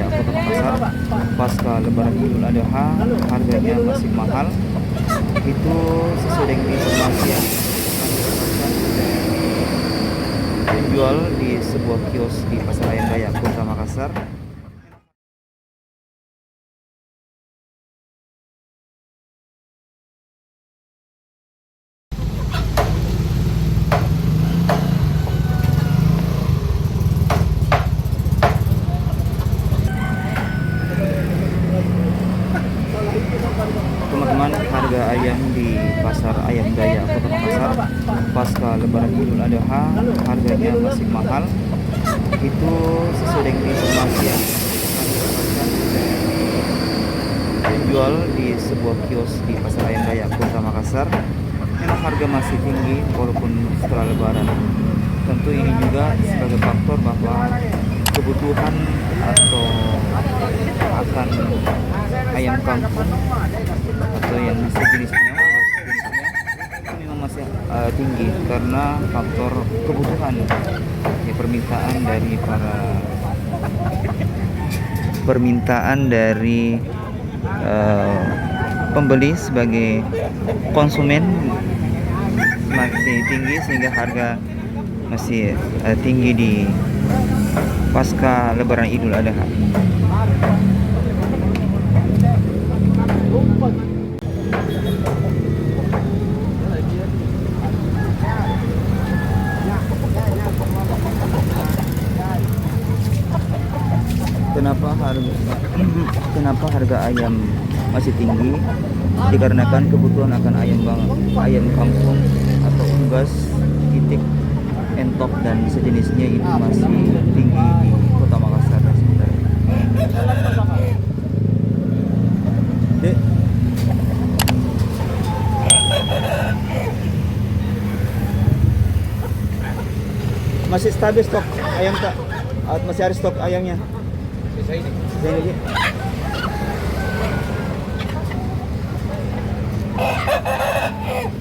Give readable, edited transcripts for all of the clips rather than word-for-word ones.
Kota Makassar pasca Lebaran Idul Adha harganya masih mahal. Itu sesuai dengan informasi yang dijual di sebuah kios di Pasar Ayam Dayak Kota Makassar. Teman-teman, harga ayam di Pasar Ayam Dayak Kota Makassar pasca Lebaran Idul Adha harganya masih mahal. Itu sesuai dengan informasi yang dijual di sebuah kios di Pasar Ayam Dayak Kota Makassar. Memang harga masih tinggi walaupun setelah Lebaran. Tentu ini juga sebagai faktor bahwa kebutuhan atau akan ayam kampung atau yang sejenisnya memang masih tinggi karena faktor kebutuhan ya, permintaan dari pembeli sebagai konsumen masih tinggi sehingga harga masih tinggi di pasca Lebaran Idul Adha. Kenapa harga ayam masih tinggi? Dikarenakan kebutuhan akan ayam kampung atau unggas, itik, entok dan sejenisnya itu masih tinggi di Kota Makassar dan sekitarnya. Dek, masih stabil stok ayam tak? Masih ada stok ayamnya? Saya ini.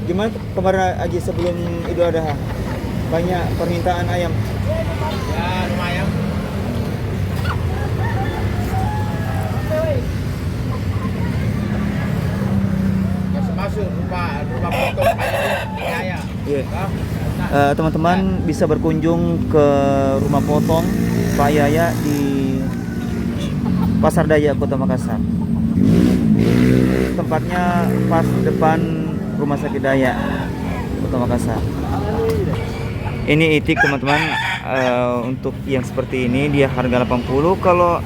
Gimana kemarin Aji sebelum Idul Adha? Banyak permintaan ayam? Ya lumayan. Masuk rumah potong ayam. Iya. Teman-teman bisa berkunjung ke rumah potong Pak Yaya di Pasar Dayak Kota Makassar. Tempatnya pas depan Rumah Sakit Dayak Kota Makassar. Ini itik teman-teman, untuk yang seperti ini dia harga 80. Kalau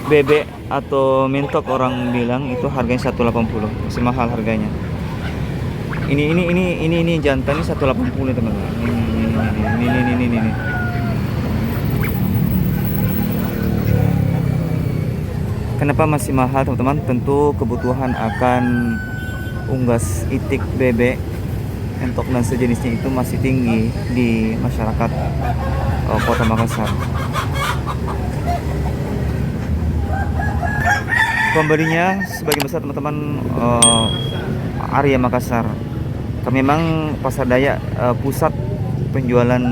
bebek atau mentok orang bilang itu harganya 180, masih mahal harganya. Ini jantan ini 180 teman-teman. Ini. Kenapa masih mahal teman-teman? Tentu kebutuhan akan unggas, itik, bebek, entok dan sejenisnya itu masih tinggi di masyarakat Kota Makassar. Pembelinya sebagian besar teman-teman area Makassar. Kami memang Pasar Dayak pusat penjualan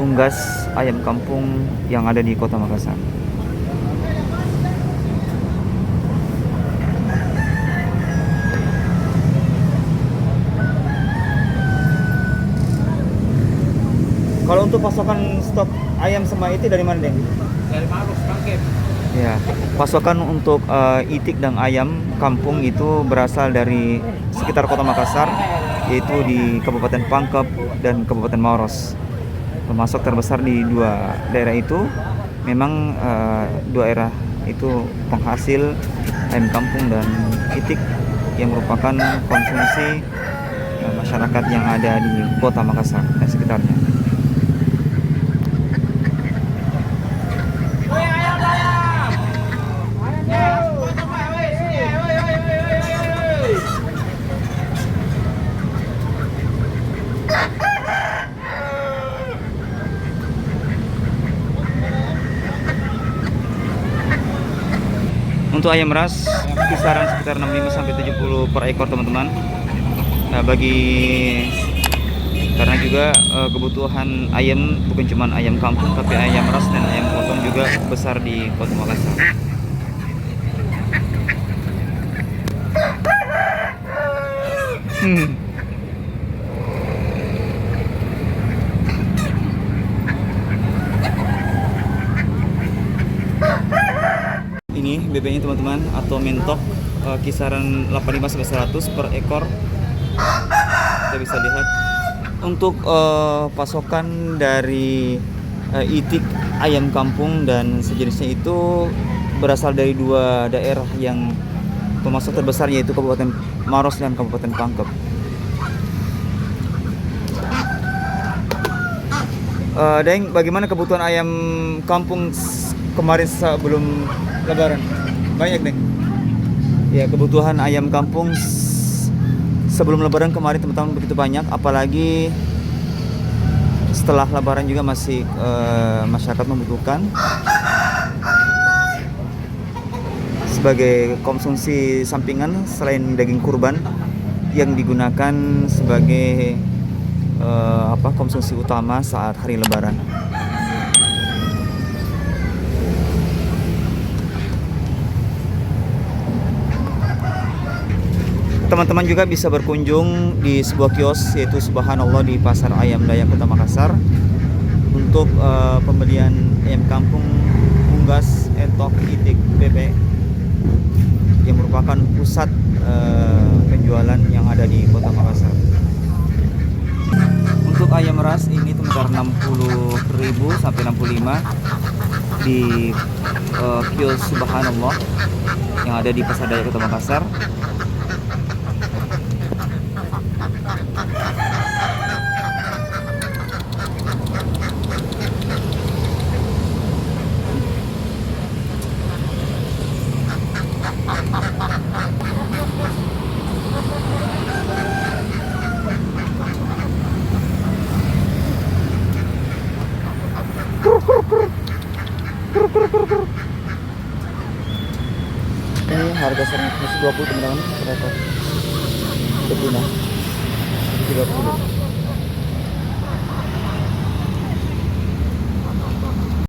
unggas ayam kampung yang ada di Kota Makassar. Kalau untuk pasokan stok ayam sama itik dari mana, Deng? Dari Maros, Bangkit. Ya, pasokan untuk itik dan ayam kampung itu berasal dari sekitar Kota Makassar, yaitu di Kabupaten Pangkep dan Kabupaten Maros. Termasuk terbesar di dua daerah itu. Memang dua daerah itu penghasil ayam kampung dan itik yang merupakan konsumsi masyarakat yang ada di Kota Makassar dan sekitarnya. Untuk ayam ras kisaran sekitar 65 sampai 70 per ekor teman-teman. Nah, bagi Karena juga kebutuhan ayam bukan cuma ayam kampung, tapi ayam ras dan ayam potong juga besar di Kota Makassar. Ini BB-nya teman-teman, atau mentok kisaran 85 sampai 100 per ekor. Kita bisa lihat untuk pasokan dari itik ayam kampung dan sejenisnya itu berasal dari dua daerah yang pemasok terbesar, yaitu Kabupaten Maros dan Kabupaten Pangkep. Deng, bagaimana kebutuhan ayam kampung kemarin sebelum Lebaran? Banyak, Deng. Ya, kebutuhan ayam kampung sebelum Lebaran kemarin teman-teman begitu banyak, apalagi setelah Lebaran juga masih masyarakat membutuhkan sebagai konsumsi sampingan selain daging kurban yang digunakan sebagai konsumsi utama saat hari Lebaran. Teman-teman juga bisa berkunjung di sebuah kios, yaitu Subhanallah, di Pasar Ayam Dayak Kota Makassar, untuk pembelian ayam kampung, unggas, entok, itik, bebek, yang merupakan pusat penjualan yang ada di Kota Makassar. Untuk ayam ras ini sekitar 60.000 sampai 65 di kios Subhanallah yang ada di Pasar Dayak Kota Makassar. Ini harga 120 teman-teman, berapa? Betina 30.